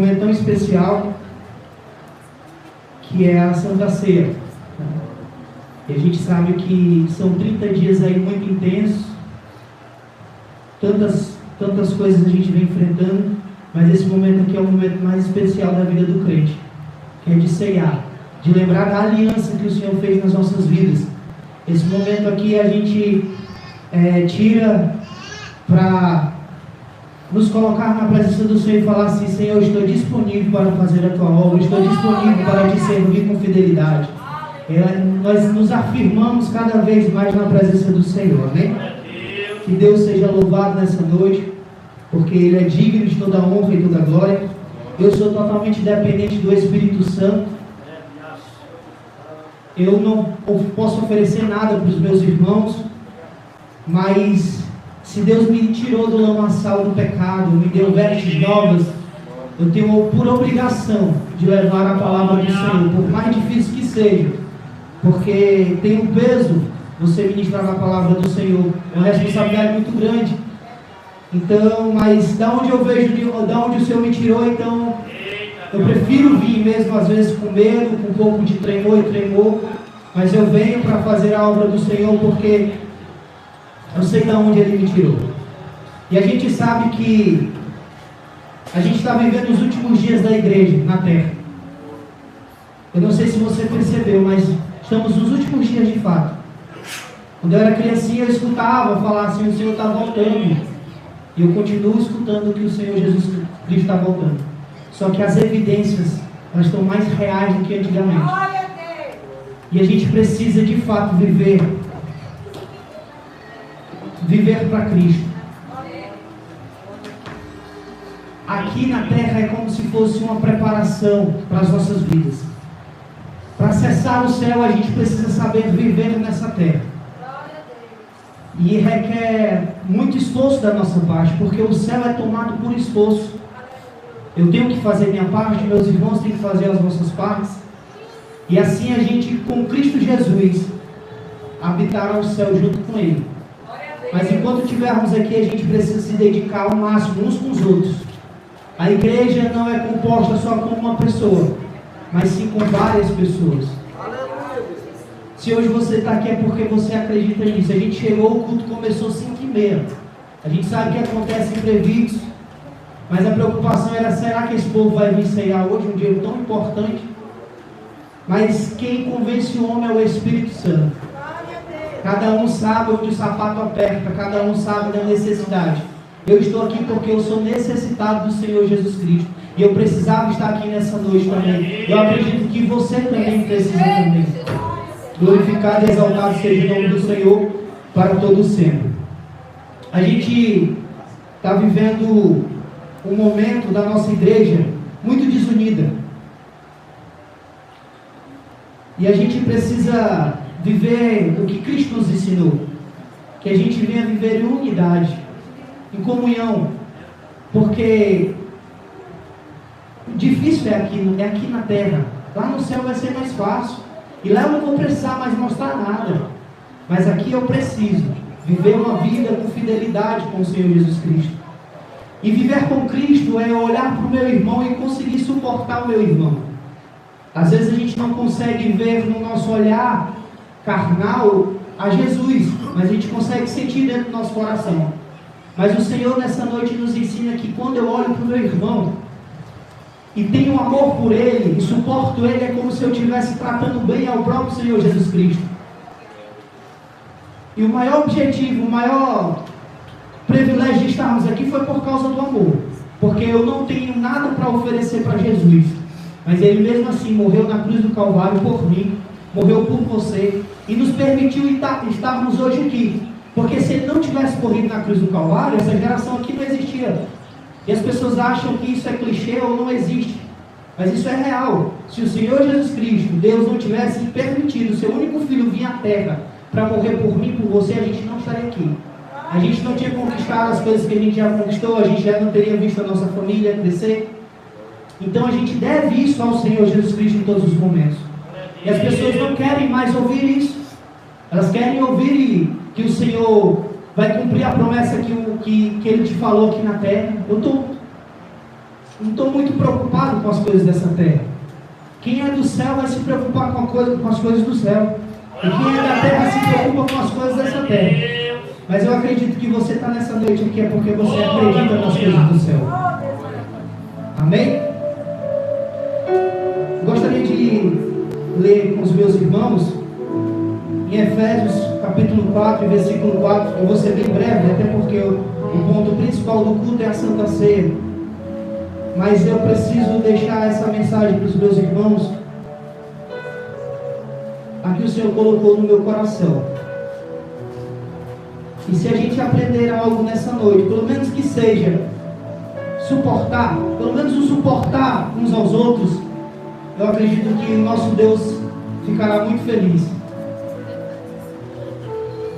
Um momento tão especial que é a Santa Ceia. E a gente sabe que são 30 dias aí muito intensos, tantas coisas a gente vem enfrentando, mas esse momento aqui é o momento mais especial da vida do crente, que é de ceiar, de lembrar da aliança que o Senhor fez nas nossas vidas. Esse momento aqui a gente tira para nos colocar na presença do Senhor e falar assim: Senhor, eu estou disponível para fazer a tua obra, estou disponível para te servir com fidelidade. Nós nos afirmamos cada vez mais na presença do Senhor, amém? Que Deus seja louvado nessa noite, porque Ele é digno de toda honra e toda glória. Eu sou totalmente dependente do Espírito Santo. Eu não posso oferecer nada para os meus irmãos, mas se Deus me tirou do lamaçal do pecado, me deu vestes novas, eu tenho por obrigação de levar a palavra do Senhor, por mais difícil que seja, porque tem um peso você ministrar a palavra do Senhor, é uma responsabilidade muito grande. Então, mas da onde eu vejo, da onde o Senhor me tirou, então eu prefiro vir mesmo às vezes com medo, com um pouco de tremor, mas eu venho para fazer a obra do Senhor, porque eu sei de onde Ele me tirou. E a gente sabe que a gente está vivendo os últimos dias da igreja na terra. Eu não sei se você percebeu, mas estamos nos últimos dias de fato. Quando eu era criancinha, eu escutava falar assim: o Senhor está voltando. E eu continuo escutando que o Senhor Jesus Cristo está voltando. Só que as evidências, elas estão mais reais do que antigamente. E a gente precisa de fato viver para Cristo. Aqui na terra é como se fosse uma preparação para as nossas vidas. Para acessar o céu, a gente precisa saber viver nessa terra. E requer muito esforço da nossa parte, porque o céu é tomado por esforço. Eu tenho que fazer minha parte, meus irmãos têm que fazer as nossas partes. E assim a gente, com Cristo Jesus, habitará o céu junto com Ele. Mas enquanto estivermos aqui, a gente precisa se dedicar ao máximo uns com os outros. A igreja não é composta só com uma pessoa, mas sim com várias pessoas. Se hoje você está aqui é porque você acredita nisso. A gente chegou, o culto começou 5h30. A gente sabe que acontece imprevistos, mas a preocupação era: será que esse povo vai vir ceiar hoje, um dia tão importante? Mas quem convence o homem é o Espírito Santo. Cada um sabe onde o sapato aperta, cada um sabe da necessidade. Eu estou aqui porque eu sou necessitado do Senhor Jesus Cristo. E eu precisava estar aqui nessa noite também. Eu acredito que você também precisa também. Glorificado e exaltado seja o nome do Senhor para todo sempre. A gente está vivendo um momento da nossa igreja muito desunida. E a gente precisa viver o que Cristo nos ensinou. Que a gente venha viver em unidade, em comunhão. Porque difícil é aqui na terra. Lá no céu vai ser mais fácil. E lá eu não vou precisar mais mostrar nada. Mas aqui eu preciso viver uma vida com fidelidade com o Senhor Jesus Cristo. E viver com Cristo é olhar para o meu irmão e conseguir suportar o meu irmão. Às vezes a gente não consegue ver no nosso olhar carnal a Jesus, mas a gente consegue sentir dentro do nosso coração. Mas o Senhor nessa noite nos ensina que quando eu olho para o meu irmão e tenho amor por ele e suporto ele, é como se eu estivesse tratando bem ao próprio Senhor Jesus Cristo. E o maior objetivo, o maior privilégio de estarmos aqui foi por causa do amor, porque eu não tenho nada para oferecer para Jesus, mas Ele mesmo assim morreu na cruz do Calvário por mim, morreu por você e nos permitiu estarmos hoje aqui. Porque se Ele não tivesse morrido na cruz do Calvário, essa geração aqui não existia. E as pessoas acham que isso é clichê ou não existe, mas isso é real. Se o Senhor Jesus Cristo, Deus, não tivesse permitido o seu único filho vir à terra para morrer por mim e por você, a gente não estaria aqui. A gente não tinha conquistado as coisas que a gente já conquistou, a gente já não teria visto a nossa família crescer. Então a gente deve isso ao Senhor Jesus Cristo em todos os momentos. E as pessoas não querem mais ouvir isso. Elas querem ouvir que o Senhor vai cumprir a promessa que Ele te falou aqui na terra. não estou muito preocupado com as coisas dessa terra. Quem é do céu vai se preocupar com as coisas do céu. E quem é da terra se preocupa com as coisas dessa terra. Mas eu acredito que você está nessa noite aqui é porque você acredita nas coisas do céu. Amém? Gostaria de ler com os meus irmãos em Efésios capítulo 4, versículo 4. Eu vou ser bem breve, até porque o ponto principal do culto é a Santa Ceia. Mas eu preciso deixar essa mensagem para os meus irmãos. Aqui o Senhor colocou no meu coração. E se a gente aprender algo nessa noite, pelo menos que seja suportar, pelo menos o suportar uns aos outros, eu acredito que o nosso Deus ficará muito feliz.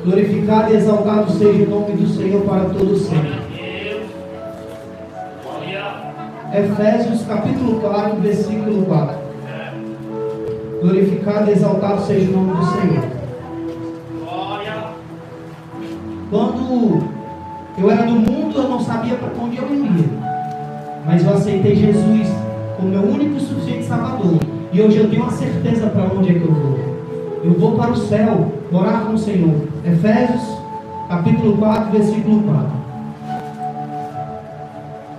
Glorificado e exaltado seja o nome do Senhor para todo sempre. Efésios capítulo 4, versículo 4. Glorificado e exaltado seja o nome do Senhor. Quando eu era do mundo, eu não sabia para onde eu iria. Mas eu aceitei Jesus como meu único e suficiente Salvador. E hoje eu tenho a certeza para onde é que eu vou. Eu vou para o céu, morar com o Senhor. Efésios capítulo 4, versículo 4.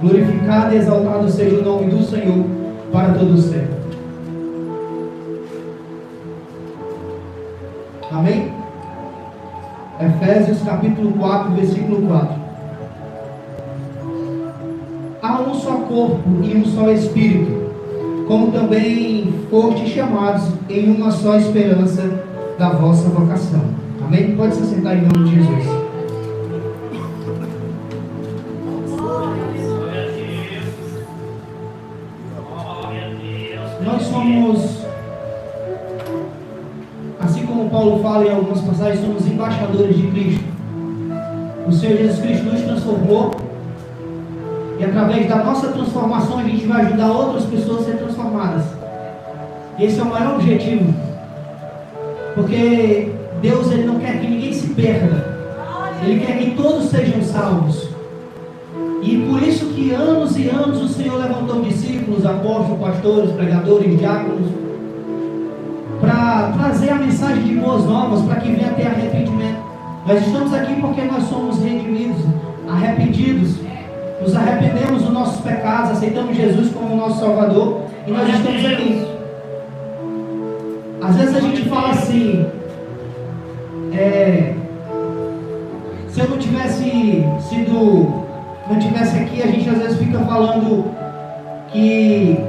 Glorificado e exaltado seja o nome do Senhor para todo sempre. Amém? Efésios capítulo 4, versículo 4. Há um só corpo e um só Espírito, como também fostes chamados em uma só esperança da vossa vocação. Amém? Pode se sentar em nome de Jesus. Nós somos, assim como Paulo fala em algumas passagens, somos embaixadores de Cristo. O Senhor Jesus Cristo nos transformou, e através da nossa transformação a gente vai ajudar outras pessoas a serem transformadas. Esse é o maior objetivo, porque Deus ele não quer que ninguém se perda, Ele quer que todos sejam salvos. E por isso que anos e anos o Senhor levantou discípulos, apóstolos, pastores, pregadores, diáconos, para trazer a mensagem de boas novas, para que venha ter arrependimento. Nós estamos aqui porque nós somos redimidos, arrependidos, nos arrependemos dos nossos pecados, aceitamos Jesus como nosso Salvador, e nós estamos aqui. Às vezes a gente fala assim, se eu não tivesse aqui, a gente às vezes fica falando que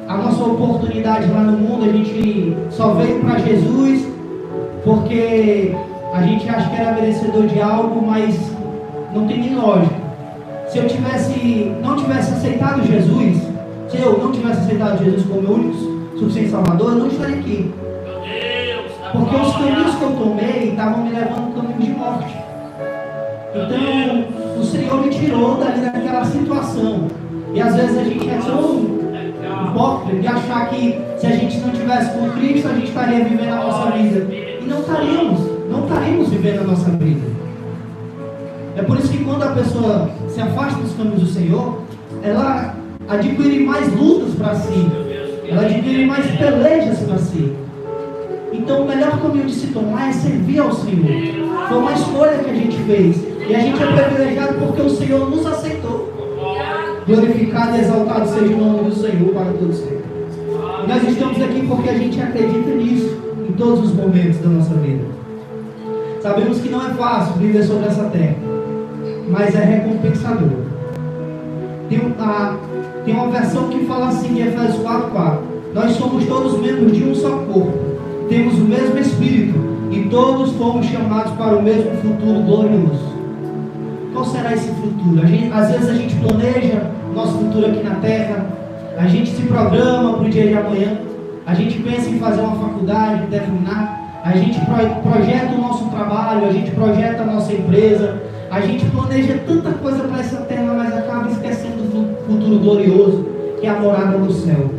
a nossa oportunidade lá no mundo, a gente só veio para Jesus porque a gente acha que era merecedor de algo, mas não tem nem lógica. Se eu não tivesse aceitado Jesus, se eu não tivesse aceitado Jesus como meu único suficiente Salvador, eu não estaria aqui. Porque os caminhos que eu tomei estavam me levando a caminho de morte. Então, o Senhor me tirou dali daquela situação. E às vezes a gente é tão hipócrita de achar que se a gente não tivesse com Cristo, a gente estaria vivendo a nossa vida. E não estaríamos vivendo a nossa vida. É por isso que quando a pessoa se afasta dos caminhos do Senhor, ela adquire mais lutas para si, ela adquire mais pelejas para si. Então o melhor caminho de se tomar é servir ao Senhor. Foi uma escolha que a gente fez, e a gente é privilegiado porque o Senhor nos aceitou. Glorificado e exaltado seja o nome do Senhor para todos sempre. E nós estamos aqui porque a gente acredita nisso em todos os momentos da nossa vida. Sabemos que não é fácil viver sobre essa terra, mas é recompensador. Tem uma versão que fala assim em Efésios 4:4. Nós somos todos membros de um só corpo, temos o mesmo Espírito e todos fomos chamados para o mesmo futuro glorioso. Qual será esse futuro? Às vezes a gente planeja nosso futuro aqui na terra, a gente se programa para o dia de amanhã, a gente pensa em fazer uma faculdade, terminar, a gente projeta o nosso trabalho, a gente projeta a nossa empresa, a gente planeja tanta coisa para essa terra, mas acaba esquecendo do futuro glorioso, que é a morada no céu.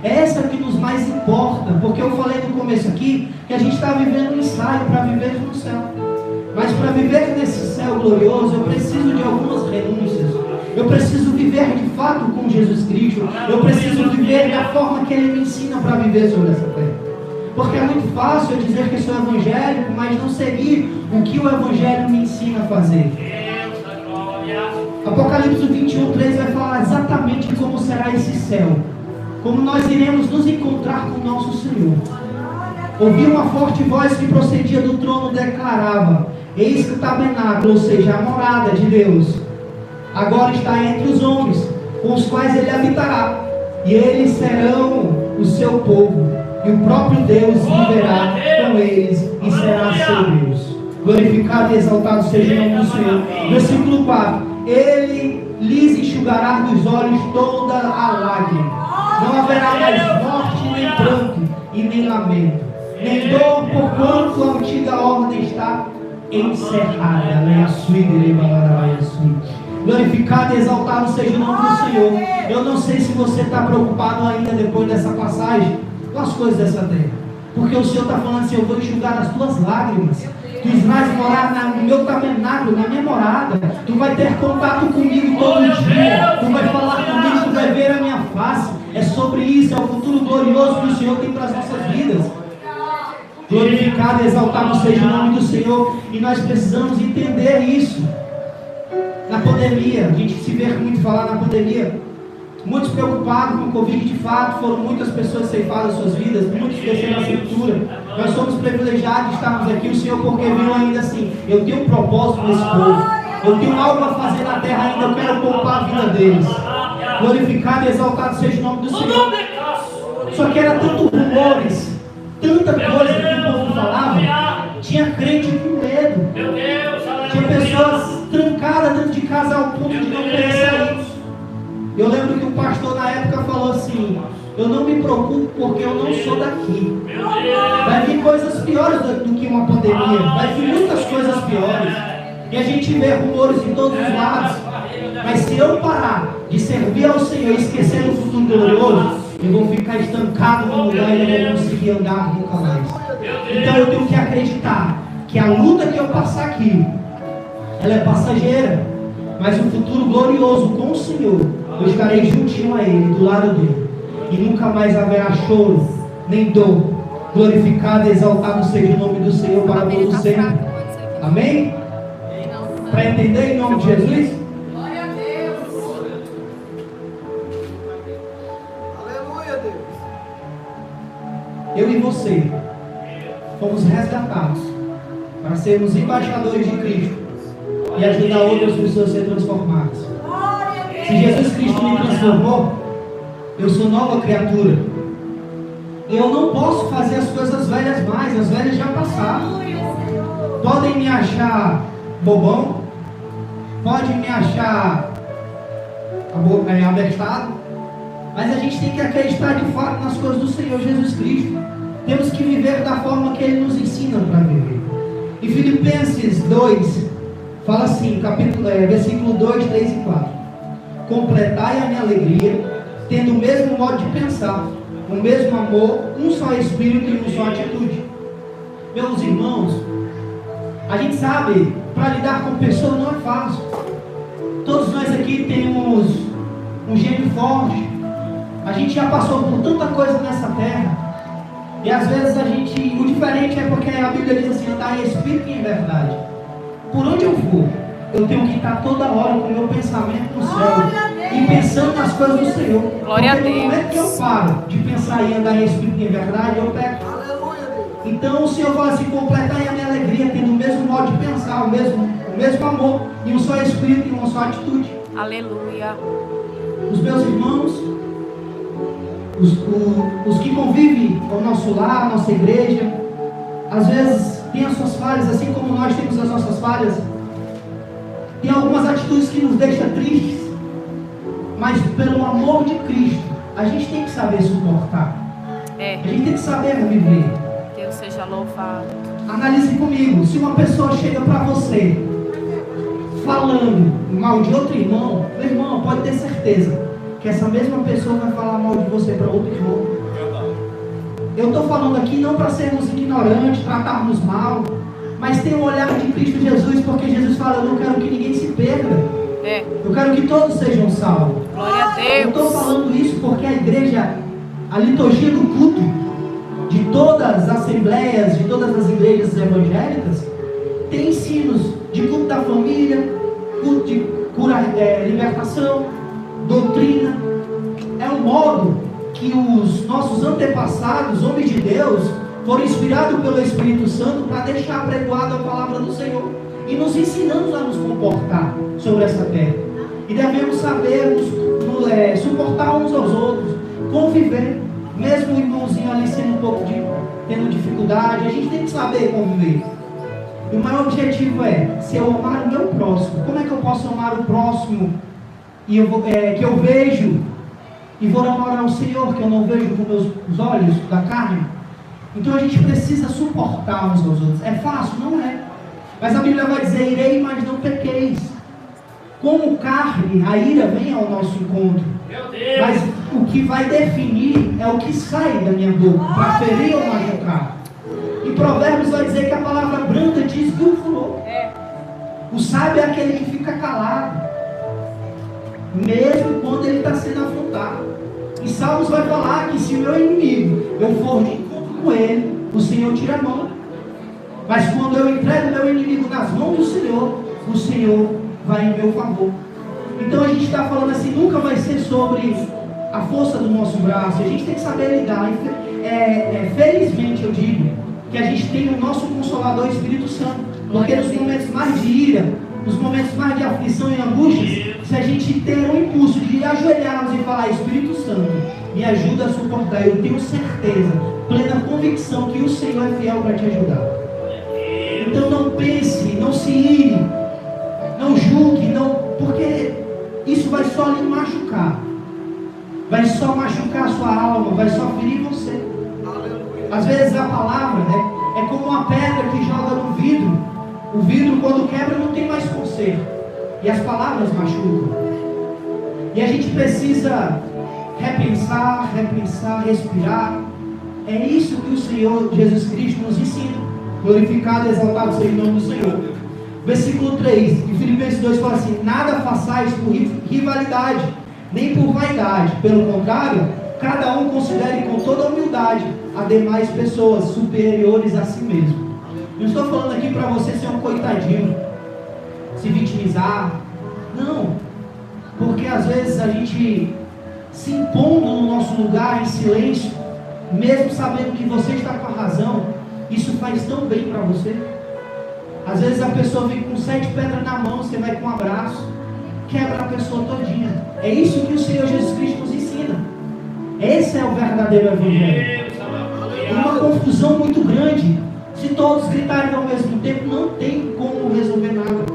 É essa que nos mais importa, porque eu falei no começo aqui que a gente está vivendo um ensaio para viver no céu. Mas para viver nesse céu glorioso, eu preciso de algumas renúncias. Eu preciso viver de fato com Jesus Cristo. Eu preciso viver da forma que Ele me ensina para viver sobre essa terra. Porque é muito fácil eu dizer que sou evangélico, mas não seguir o que o Evangelho me ensina a fazer. Apocalipse 21:3 vai falar exatamente como será esse céu. Como nós iremos nos encontrar com o nosso Senhor. Ouvi uma forte voz que procedia do trono, declarava: eis que o tabernáculo, ou seja, a morada de Deus, agora está entre os homens, com os quais Ele habitará, e eles serão o seu povo, e o próprio Deus viverá com eles, e será seu Deus. Glorificado e exaltado seja o nome do Senhor. Versículo 4: Ele lhes enxugará dos olhos toda a lágrima. Não haverá mais morte, nem pranto, e nem lamento, nem dor, porquanto a antiga ordem está encerrada. Glorificado e exaltado seja o nome do Senhor. Eu não sei se você está preocupado ainda depois dessa passagem com as coisas dessa terra, porque o Senhor está falando assim: eu vou enxugar as tuas lágrimas. Tu vais morar no meu tabernáculo, na minha morada. Tu vai ter contato comigo todo dia. Tu vai falar comigo, tu vai ver a minha face. É sobre isso, é o futuro glorioso que o Senhor tem para as nossas vidas. Glorificado e exaltado seja o nome do Senhor. E nós precisamos entender isso. Na pandemia, a gente se vê muito falar na pandemia. Muitos preocupados com o Covid, de fato, foram muitas pessoas ceifadas suas vidas, muitos desceram a sepultura. Nós somos privilegiados de estarmos aqui, o Senhor, porque viu ainda assim: eu tenho um propósito nesse povo, eu tenho algo a fazer na terra ainda, eu quero poupar a vida deles. Glorificado e exaltado seja o nome do Senhor. Só que era tanto rumores, tanta coisa que o povo falava, tinha crente com medo, tinha pessoas trancadas dentro de casa ao ponto de não querer sair. Eu lembro que o pastor na época falou assim: eu não me preocupo porque eu não sou daqui. Vai vir coisas piores do que uma pandemia, vai vir muitas coisas piores. E a gente vê rumores de todos os lados. Mas se eu parar de servir ao Senhor e esquecer do futuro glorioso, eu vou ficar estancado no lugar e não vou conseguir andar nunca mais. Então eu tenho que acreditar que a luta que eu passar aqui, ela é passageira, mas o futuro glorioso com o Senhor, eu estarei juntinho a Ele, do lado dele, e nunca mais haverá choro, nem dor. Glorificado e exaltado seja o nome do Senhor para todos sempre. Amém? Para entender em nome de Jesus? Glória a Deus. Aleluia, Deus. Eu e você fomos resgatados para sermos embaixadores de Cristo e ajudar outras pessoas a ser transformadas. Se Jesus Cristo me transformou, eu sou nova criatura. Eu não posso fazer as coisas velhas mais, as velhas já passaram. Podem me achar bobão, podem me achar abestado, mas a gente tem que acreditar de fato nas coisas do Senhor Jesus Cristo. Temos que viver da forma que Ele nos ensina para viver. Em Filipenses 2, fala assim, versículo 2, 3 e 4: completai a minha alegria, tendo o mesmo modo de pensar, o mesmo amor, um só espírito e uma só atitude. Meus irmãos, a gente sabe, para lidar com pessoas não é fácil. Todos nós aqui temos um gênio forte. A gente já passou por tanta coisa nessa terra. E às vezes o diferente é porque a Bíblia diz assim: andar em espírito e em verdade. Por onde eu for, eu tenho que estar toda hora com o meu pensamento no céu e pensando nas coisas do Senhor. Glória porque a Deus. no momento que eu paro de pensar em andar em espírito e em verdade, eu peco. Então o Senhor fala assim: completai a minha alegria, tendo o mesmo modo de pensar, o mesmo amor, e um só espírito e uma só atitude. Aleluia. Os meus irmãos, os que convivem ao nosso lar, a nossa igreja, às vezes tem as suas falhas, assim como nós temos as nossas falhas. Tem algumas atitudes que nos deixam tristes, mas pelo amor de Cristo, a gente tem que saber suportar. A gente tem que saber viver. Deus seja louvado. Analise comigo: se uma pessoa chega para você falando mal de outro irmão, meu irmão, pode ter certeza que essa mesma pessoa vai falar mal de você para outro irmão. Eu estou falando aqui não para sermos ignorantes, tratarmos mal, mas ter um olhar de Cristo Jesus, porque Jesus fala: eu não quero que ninguém se perca. Eu quero que todos sejam salvos. Glória a Deus. Eu estou falando isso porque a igreja, a liturgia do culto de todas as assembleias, de todas as igrejas evangélicas, tem ensinos de culto da família, culto de cura, libertação, doutrina. É o modo que os nossos antepassados, homens de Deus, foram inspirados pelo Espírito Santo para deixar apregoada a palavra do Senhor e nos ensinando a nos comportar sobre essa terra. E devemos saber suportar uns aos outros, conviver, mesmo o irmãozinho ali sendo tendo dificuldade, a gente tem que saber conviver. E o maior objetivo é, se eu amar o meu próximo, como é que eu posso amar o próximo que eu vejo e vou amar ao Senhor que eu não vejo com meus olhos da carne? Então a gente precisa suportar uns aos outros. É fácil? Não é. Mas a Bíblia vai dizer: irei, mas não pequeis. Como carne, a ira vem ao nosso encontro. Mas o que vai definir é o que sai da minha boca, para ferir ou machucar. Em Provérbios vai dizer que a palavra branda desvia o furor. O sábio é aquele que fica calado, mesmo quando ele está sendo afrontado. Em Salmos vai falar que se o meu inimigo, eu for de encontro com ele, o Senhor tira a mão. Mas quando eu entrego meu inimigo nas mãos do Senhor, o Senhor vai em meu favor. Então a gente está falando assim, nunca vai ser sobre a força do nosso braço. A gente tem que saber lidar. Felizmente eu digo que a gente tem o nosso Consolador, Espírito Santo. Porque nos momentos mais de ira, nos momentos mais de aflição e angústia, se a gente ter um impulso de ajoelharmos e falar: Espírito Santo, me ajuda a suportar, eu tenho certeza, plena convicção que o Senhor é fiel para te ajudar. Então não pense, não se ire, não julgue, porque isso vai só lhe machucar, vai só machucar a sua alma, vai só ferir você. Às vezes a palavra é como uma pedra que joga no vidro. O vidro, quando quebra, não tem mais conserto, e as palavras machucam. E a gente precisa repensar, respirar. É isso que o Senhor Jesus Cristo nos ensina. Glorificado e exaltado seja o nome do Senhor. Versículo 3 de Filipenses 2 fala assim: nada façais por rivalidade, nem por vaidade. Pelo contrário, cada um considere com toda humildade as demais pessoas superiores a si mesmo. Não estou falando aqui para você ser um coitadinho, se vitimizar. Não. Porque às vezes a gente se impondo no nosso lugar em silêncio, mesmo sabendo que você está com a razão, isso faz tão bem para você. Às vezes a pessoa vem com 7 pedras na mão, você vai com um abraço, quebra a pessoa todinha. É isso que o Senhor Jesus Cristo nos ensina. Esse é o verdadeiro evangelho. É uma confusão muito grande. Se todos gritarem ao mesmo tempo, não tem como resolver nada.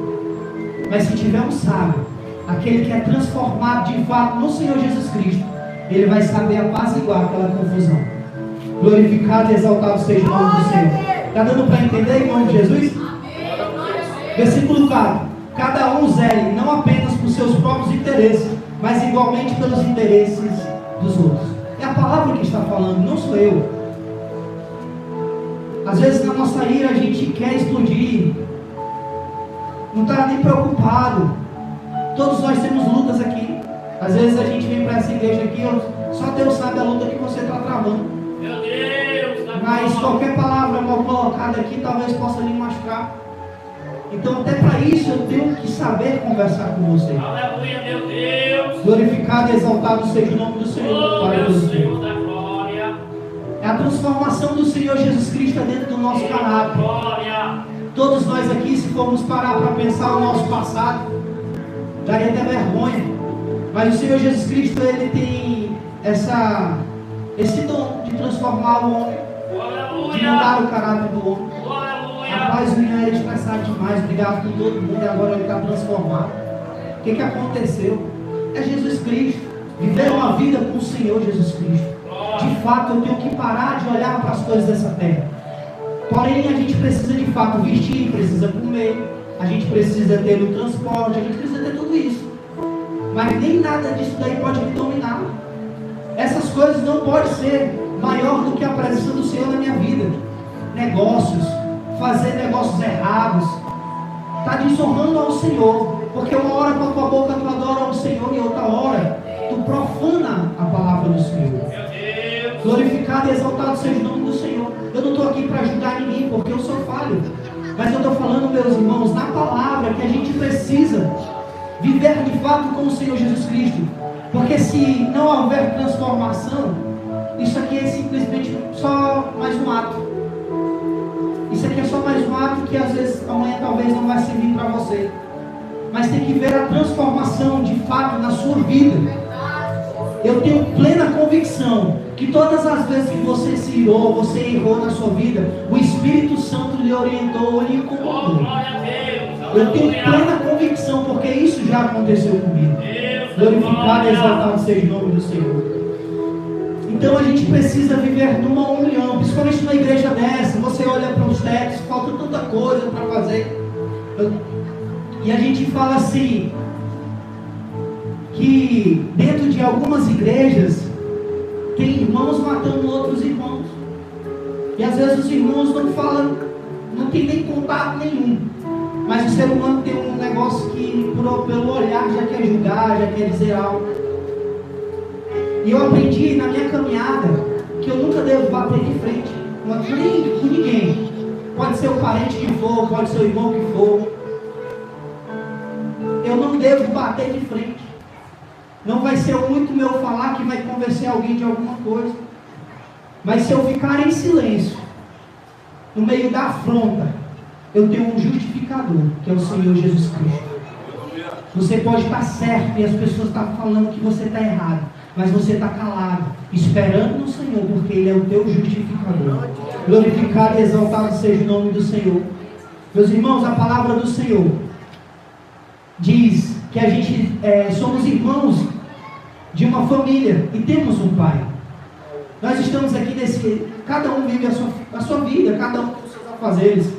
Mas se tiver um sábio, aquele que é transformado de fato no Senhor Jesus Cristo, ele vai saber apaziguar aquela confusão. Glorificado e exaltado seja o nome do Senhor. Está dando para entender em nome de Jesus? Versículo 4: cada um zele não apenas por seus próprios interesses, mas igualmente pelos interesses dos outros. É a palavra que está falando, não sou eu. Às vezes na nossa ira a gente quer explodir, não está nem preocupado. Todos nós temos lutas aqui. Às vezes a gente vem para essa igreja aqui, só Deus sabe a luta que você está travando. Meu Deus! Mas qualquer palavra mal colocada aqui talvez possa lhe machucar. Então até para isso eu tenho que saber conversar com você. Aleluia, meu Deus! Glorificado e exaltado seja o nome do Senhor, Pai Meu do Senhor da glória! É a transformação do Senhor Jesus Cristo dentro do nosso caráter. Glória! Todos nós aqui, se formos parar para pensar o nosso passado, daria até vergonha. Mas o Senhor Jesus Cristo, ele tem esse dom de transformar o homem, de mudar o caráter do homem. Rapaz, o menino era estressado demais, brigava com todo mundo e agora ele está transformado. O que aconteceu? É Jesus Cristo. Viver uma vida com o Senhor Jesus Cristo. De fato, eu tenho que parar de olhar para as coisas dessa terra. Porém, a gente precisa de fato vestir, precisa comer, a gente precisa ter o transporte, a gente precisa ter tudo isso. Mas nem nada disso daí pode me dominar. Essas coisas não podem ser maior do que a presença do Senhor na minha vida. Negócios, fazer negócios errados, está desonrando ao Senhor. Porque uma hora com a tua boca tu adora ao Senhor e outra hora tu profana a palavra do Senhor. Glorificado e exaltado seja o nome do Senhor. Eu não estou aqui para julgar ninguém, porque eu sou falho. Mas eu estou falando, meus irmãos, na palavra que a gente precisa viver de fato com o Senhor Jesus Cristo. Porque se não houver transformação, isso aqui é simplesmente só mais um ato. Isso aqui é só mais um ato que às vezes amanhã talvez não vai servir para você. Mas tem que ver a transformação de fato na sua vida. Eu tenho plena convicção que todas as vezes que você se irou, você errou na sua vida, o Espírito Santo lhe orientou, lhe incomodou. Eu tenho plena convicção, porque isso já aconteceu comigo. Glorificado e exaltado seja o nome do Senhor. Então a gente precisa viver numa união, principalmente numa igreja dessa. Você olha para os textos, falta tanta coisa para fazer. E a gente fala assim, que dentro de algumas igrejas tem irmãos matando outros irmãos. E às vezes os irmãos não falam, não tem nem contato nenhum. Mas o ser humano tem um negócio que pelo olhar já quer julgar, já quer dizer algo. E eu aprendi na minha caminhada que eu nunca devo bater de frente nem com ninguém. Pode ser o parente que for, pode ser o irmão que for. Eu não devo bater de frente. Não vai ser muito meu falar que vai convencer alguém de alguma coisa. Mas se eu ficar em silêncio, no meio da afronta, eu tenho um justificador, que é o Senhor Jesus Cristo. Você pode estar certo e as pessoas estão falando que você está errado, mas você está calado, esperando no Senhor, porque Ele é o teu justificador. Glorificado e exaltado seja o nome do Senhor. Meus irmãos, a palavra do Senhor diz que a gente somos irmãos de uma família e temos um Pai. Nós estamos aqui cada um vive a sua vida, cada um tem os seus afazeres,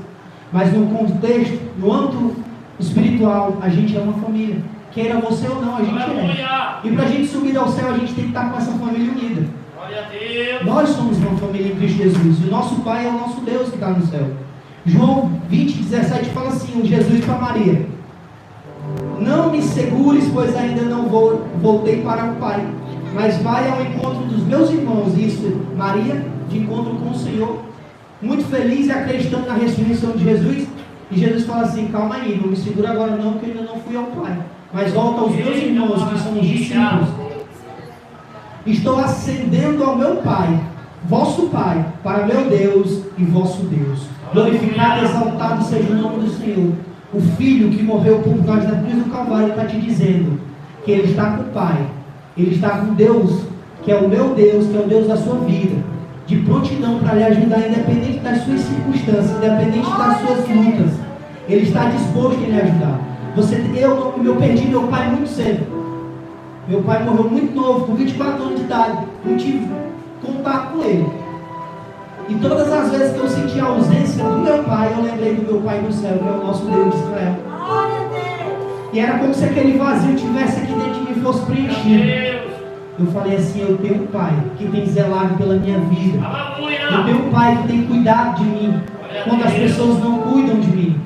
mas no contexto, no âmbito espiritual, a gente é uma família. Queira você ou não, a gente é. E para a gente subir ao céu, a gente tem que estar com essa família unida. Nós somos uma família em Cristo Jesus, e o nosso Pai é o nosso Deus que está no céu. João 20:17 fala assim, o Jesus para Maria: não me segures, pois ainda não voltei para o Pai, mas vai ao encontro dos meus irmãos. Isso, Maria, de encontro com o Senhor, muito feliz e acreditando na ressurreição de Jesus. E Jesus fala assim: calma aí, não me segura agora não, porque eu ainda não fui ao Pai, mas volta aos meus irmãos, que são os discípulos. Estou ascendendo ao meu Pai, vosso Pai, para meu Deus e vosso Deus. Glorificado e exaltado seja o nome do Senhor. O Filho que morreu por nós na cruz do Calvário está te dizendo que Ele está com o Pai, Ele está com Deus, que é o meu Deus, que é o Deus da sua vida, de prontidão para lhe ajudar, independente das suas circunstâncias, independente das suas lutas. Ele está disposto em lhe ajudar. Eu perdi meu pai muito cedo. Meu pai morreu muito novo, com 24 anos de idade. Não tive contato com ele. E todas as vezes que eu senti a ausência do meu pai, eu lembrei do meu Pai do céu, que é o nosso Deus de Israel. E era como se aquele vazio tivesse aqui dentro de mim e fosse preenchido. Eu falei assim: eu tenho um Pai que tem zelado pela minha vida. Eu tenho um Pai que tem cuidado de mim quando as pessoas não cuidam de mim,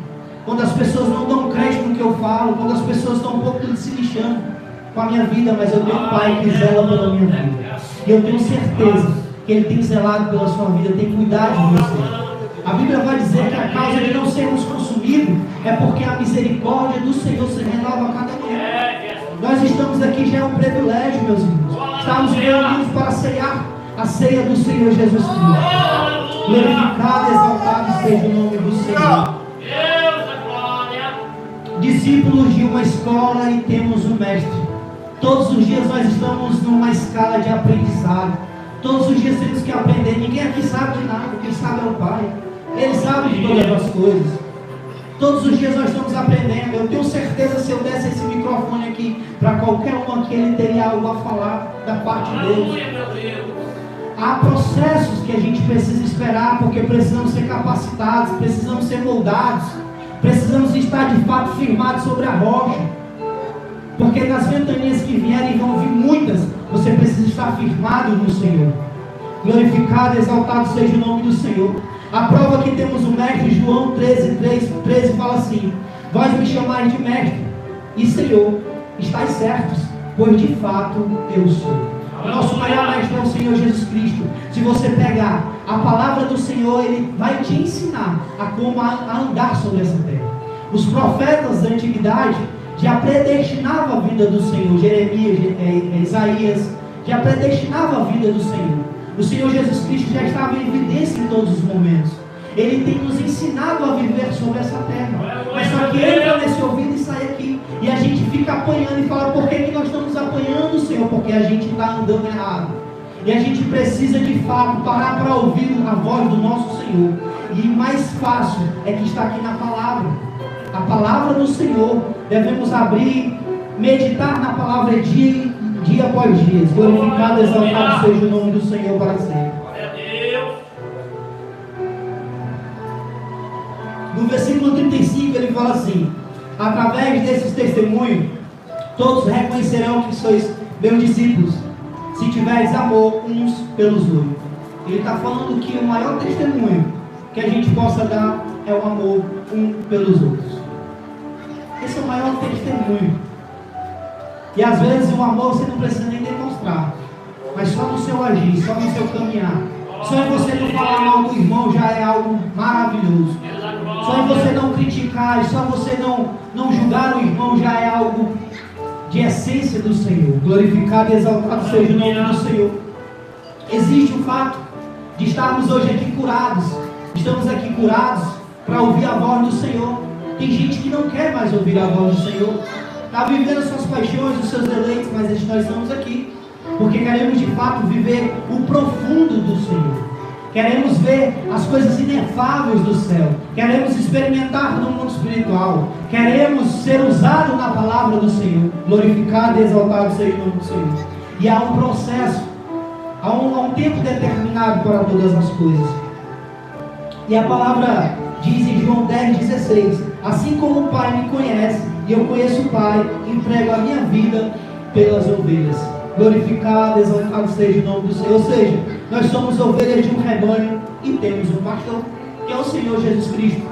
quando as pessoas não dão crédito no que eu falo, quando as pessoas estão um pouco se lixando com a minha vida. Mas eu tenho um Pai que zela pela minha vida, e eu tenho certeza que Ele tem zelado pela sua vida, tem cuidado de você. A Bíblia vai dizer que a causa de não sermos consumidos é porque a misericórdia do Senhor se renova a cada manhã. Nós estamos aqui, já é um privilégio, meus irmãos. Estamos reunidos para ceiar a ceia do Senhor Jesus Cristo. Glorificado e exaltado seja o nome do Senhor. Discípulos de uma escola e temos um mestre. Todos os dias nós estamos numa escala de aprendizado. Todos os dias temos que aprender. Ninguém aqui sabe de nada, quem sabe é o Pai. Ele sabe de todas as coisas. Todos os dias nós estamos aprendendo. Eu tenho certeza, se eu desse esse microfone aqui para qualquer um aqui, ele teria algo a falar da parte de Deus. Há processos que a gente precisa esperar, porque precisamos ser capacitados, precisamos ser moldados, precisamos estar de fato firmados sobre a rocha. Porque nas ventanias que vierem, vão vir muitas, você precisa estar firmado no Senhor. Glorificado e exaltado seja o nome do Senhor. A prova que temos o mestre, João 13 fala assim: vós me chamais de mestre e Senhor, estais certos, pois de fato eu sou. O nosso maior mestre é o Senhor Jesus Cristo. Se você pegar a palavra do Senhor, Ele vai te ensinar a como a andar sobre essa terra. Os profetas da antiguidade já predestinavam a vida do Senhor. Jeremias, Isaías, já predestinava a vida do Senhor. O Senhor Jesus Cristo já estava em evidência em todos os momentos. Ele tem nos ensinado a viver sobre essa terra. Mas só que entra nesse ouvido e sai aqui. E a gente fica apanhando e fala, por que nós estamos apanhando, Senhor? Porque a gente está andando errado. E a gente precisa de fato parar para ouvir a voz do nosso Senhor. E mais fácil é que está aqui na palavra. A palavra do Senhor, devemos abrir, meditar na palavra dia após dia. Glorificado, exaltado seja o nome do Senhor para sempre. No versículo 35 ele fala assim: através desses testemunhos, todos reconhecerão que sois meus discípulos, se tiveres amor uns pelos outros. Ele está falando que o maior testemunho que a gente possa dar é o amor um pelos outros. Esse é o maior testemunho. E às vezes o amor você não precisa nem demonstrar, mas só no seu agir, só no seu caminhar. Só em você não falar mal do irmão já é algo maravilhoso. Só em você não criticar, só você não julgar o irmão já é algo de essência do Senhor. Glorificado e exaltado seja o nome do Senhor. Existe o fato de estarmos hoje aqui curados. Estamos aqui curados para ouvir a voz do Senhor. Tem gente que não quer mais ouvir a voz do Senhor, está vivendo as suas paixões, os seus deleites, mas nós estamos aqui porque queremos de fato viver o profundo do Senhor. Queremos ver as coisas inefáveis do céu. Queremos experimentar no mundo espiritual. Queremos ser usados na palavra do Senhor. Glorificado e exaltado seja o nome do Senhor. E há um processo, há um tempo determinado para todas as coisas. E a palavra diz em João 10,16: assim como o Pai me conhece e eu conheço o Pai, entrego a minha vida pelas ovelhas. Glorificado, exaltado seja o nome do Senhor. Ou seja, nós somos ovelhas de um rebanho e temos um pastor, que é o Senhor Jesus Cristo.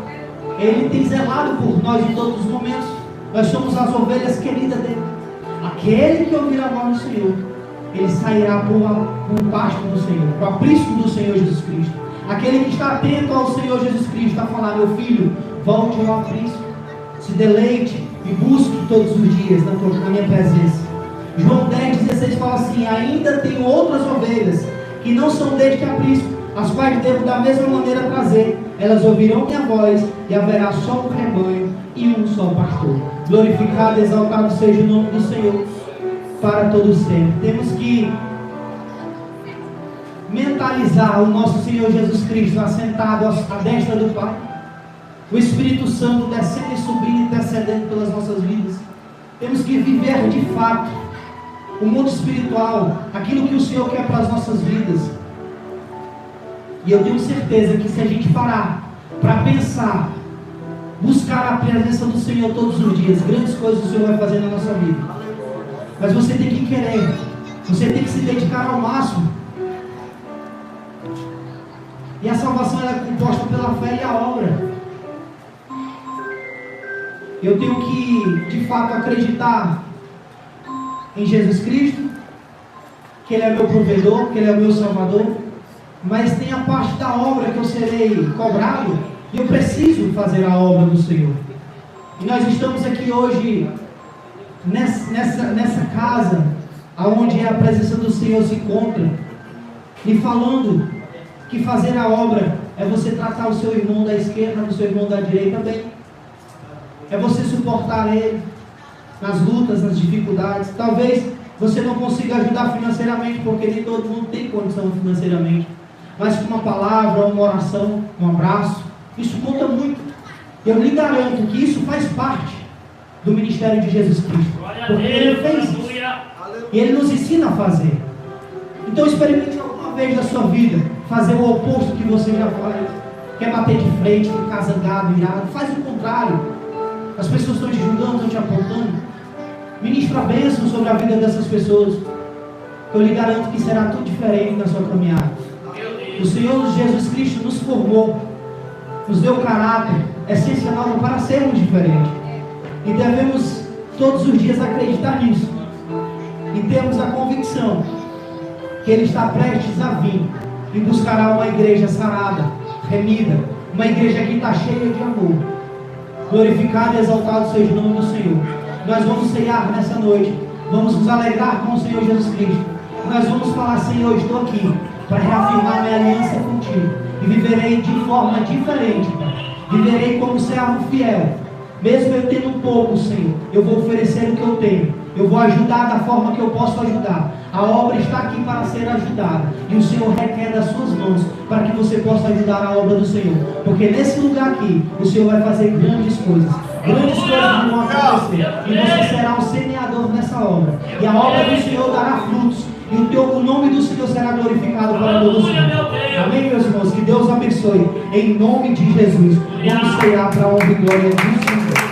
Ele tem zelado por nós em todos os momentos. Nós somos as ovelhas queridas dele. Aquele que ouvir a voz do Senhor, ele sairá para o pasto do Senhor, para o aprisco do Senhor Jesus Cristo. Aquele que está atento ao Senhor Jesus Cristo, a falar: meu filho, volte ao aprisco, se deleite e busque todos os dias na minha presença. João 10,16 fala assim: ainda tenho outras ovelhas que não são deste aprisco, as quais devo da mesma maneira trazer. Elas ouvirão minha voz e haverá só um rebanho e um só pastor. Glorificado e exaltado seja o nome do Senhor para todos sempre. Temos que mentalizar o nosso Senhor Jesus Cristo assentado à destra do Pai, o Espírito Santo descendo e subindo e intercedendo pelas nossas vidas. Temos que viver de fato o mundo espiritual, aquilo que o Senhor quer para as nossas vidas. E eu tenho certeza que se a gente parar para pensar, buscar a presença do Senhor todos os dias, grandes coisas o Senhor vai fazer na nossa vida. Mas você tem que querer, você tem que se dedicar ao máximo. E a salvação ela é composta pela fé e a obra. Eu tenho que de fato acreditar em Jesus Cristo, que Ele é meu provedor, que Ele é o meu Salvador, mas tem a parte da obra que eu serei cobrado, e eu preciso fazer a obra do Senhor. E nós estamos aqui hoje, nessa casa, onde a presença do Senhor se encontra, e falando que fazer a obra é você tratar o seu irmão da esquerda, o seu irmão da direita bem, é você suportar ele nas lutas, nas dificuldades. Talvez você não consiga ajudar financeiramente, porque nem todo mundo tem condição financeiramente, mas com uma palavra, uma oração, um abraço, isso conta muito. Eu lhe garanto que isso faz parte do ministério de Jesus Cristo, porque Ele fez isso e Ele nos ensina a fazer. Então experimente alguma vez na sua vida fazer o oposto que você já faz. Quer bater de frente, ficar zangado, irado? Faz o contrário. As pessoas estão te julgando, estão te apontando. Ministra a bênção sobre a vida dessas pessoas. Eu lhe garanto que será tudo diferente na sua caminhada. O Senhor Jesus Cristo nos formou, nos deu caráter, essência nova para sermos diferentes. E devemos todos os dias acreditar nisso e termos a convicção que Ele está prestes a vir e buscará uma igreja sarada, remida, uma igreja que está cheia de amor. Glorificado e exaltado seja o nome do Senhor. Nós vamos ceiar nessa noite, vamos nos alegrar com o Senhor Jesus Cristo. Nós vamos falar: Senhor, eu estou aqui para reafirmar minha aliança contigo e viverei de forma diferente, viverei como servo fiel. Mesmo eu tendo um pouco, Senhor, eu vou oferecer o que eu tenho. Eu vou ajudar da forma que eu posso ajudar. A obra está aqui para ser ajudada. E o Senhor requer das suas mãos para que você possa ajudar a obra do Senhor. Porque nesse lugar aqui, o Senhor vai fazer grandes coisas. Grandes coisas vão acontecer. E você será o semeador nessa obra. E a obra do Senhor dará frutos. E o nome do Senhor será glorificado para todo o Senhor. Amém, meus irmãos? Que Deus abençoe. Em nome de Jesus. Vamos cear para a honra e glória do Senhor.